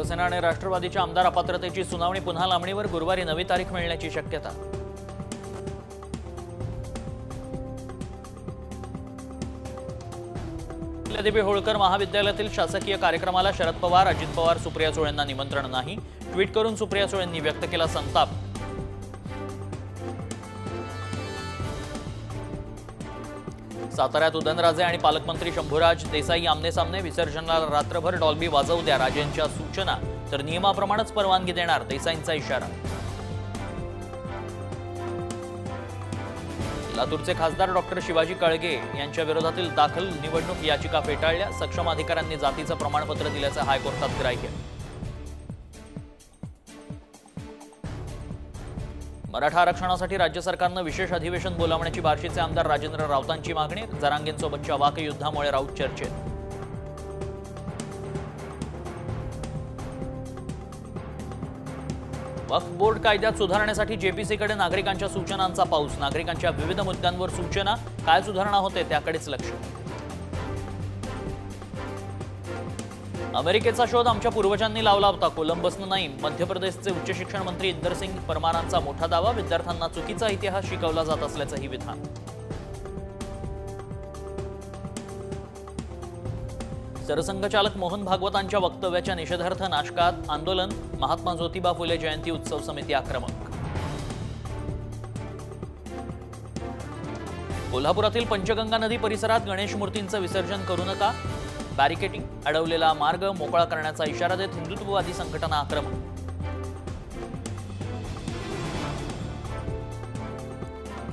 शिवसेना आणि राष्ट्रवादीच्या आमदार अपात्रतेची सुनावणी पुन्हा लांबणीवर, गुरुवारी नवी तारीख मिळण्याची शक्यता. देवी होळकर महाविद्यालयातील शासकीय कार्यक्रमाला शरद पवार, अजित पवार, सुप्रिया सुळेंना निमंत्रण नाही. ट्विट करून सुप्रिया सुळेंनी व्यक्त केला संताप. साताऱ्यात उदयनराजे आणि पालकमंत्री शंभूराज देसाई आमने सामने. विसर्जनाला रात्रभर डॉल्बी वाजवू द्या, राजेंच्या सूचना, तर नियमाप्रमाणेच परवानगी देणार, देसाईंचा इशारा. लातूरचे खासदार डॉक्टर शिवाजी कळगे यांच्या विरोधातील दाखल निवडणूक याचिका फेटाळल्या. सक्षम अधिकाऱ्यांनी जातीचं प्रमाणपत्र दिल्याचं हायकोर्टात ग्राह्य. मराठा आरक्षणासाठी राज्य सरकारनं विशेष अधिवेशन बोलावण्याची बार्शीचे आमदार राजेंद्र राऊतांची मागणी. जरांगेंसोबतच्या वाकयुद्धामुळे राऊत चर्चेत. वक्फ बोर्ड कायद्यात सुधारणेसाठी जेपीसीकडे नागरिकांच्या सूचनांचा पाऊस. नागरिकांच्या विविध मुद्द्यांवर सूचना, काय सुधारणा होते त्याकडेच लक्ष. अमेरिकेचा शोध आमच्या पूर्वजांनी लावला होता, कोलंबसनं नाही. मध्य प्रदेशचे उच्च शिक्षण मंत्री इंदरसिंग परमारांचा मोठा दावा. विद्यार्थ्यांना चुकीचा इतिहास शिकवला जात असल्याचंही विधान. सरसंघचालक मोहन भागवतांच्या वक्तव्याच्या निषेधार्थ नाशकात आंदोलन. महात्मा ज्योतिबा फुले जयंती उत्सव समिती आक्रमक. कोल्हापुरातील पंचगंगा नदी परिसरात गणेश मूर्तींचं विसर्जन करू नका. बॅरिकेटिंग, अडवलेला मार्ग मोकळा करण्याचा इशारा देत हिंदुत्ववादी संघटना आक्रमक.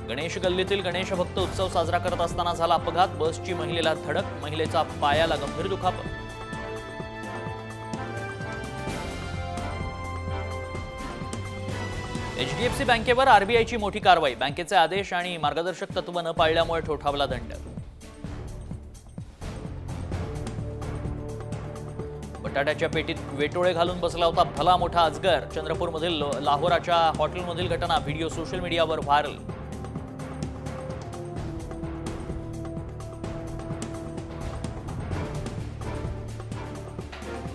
गणेश गल्लीतील गणेश भक्त उत्सव साजरा करत असताना झाला अपघात. बसची महिलेला धडक, महिलेचा पायाला गंभीर दुखापत. एचडीएफसी बँकेवर आरबीआयची मोठी कारवाई. बँकेचे आदेश आणि मार्गदर्शक तत्व न पाळल्यामुळे ठोठावला दंड. बटाट्याच्या पेटीत वेटोळे घालून बसला होता भला मोठा अजगर. चंद्रपूरमधील लाहोराच्या हॉटेलमधील घटना. व्हिडिओ सोशल मीडियावर व्हायरल.